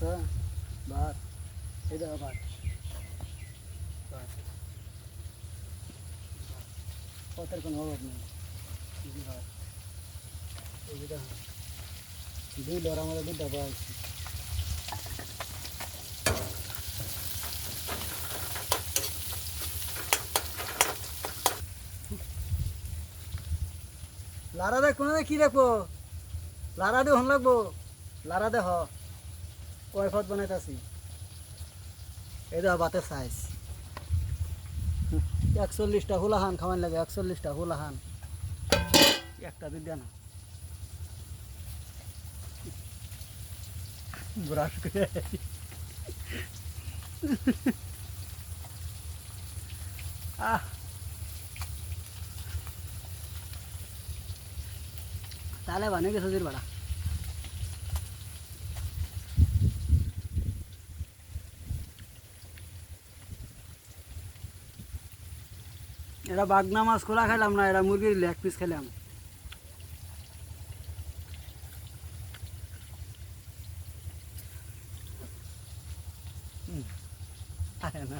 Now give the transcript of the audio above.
হ্যাঁ ভাত এই দেখো ভাত ভাত পথের কোনো অভাব নেই এই যে ভাত এই যে দেখো দুই ডর আমাদের দুধটা পাওয়া যাচ্ছে লারা দেখ কোনো কি দেখবো লারা দে হন লাগবো লারা দে হ কয় ফত বানাইতাছি এই দেখো ভাতের সাইজ 41টা হুলাহান খাওয়ান লাগে 41টা হুলাহান একটা দুই দেয় না ব্রাশ করে আহ তাহলে বানিয়ে গেছে জির বাড়া এরা বাগনা মাছ খোলা খাইলাম না এরা মুরগির লেগ পিস খেলাম আরে না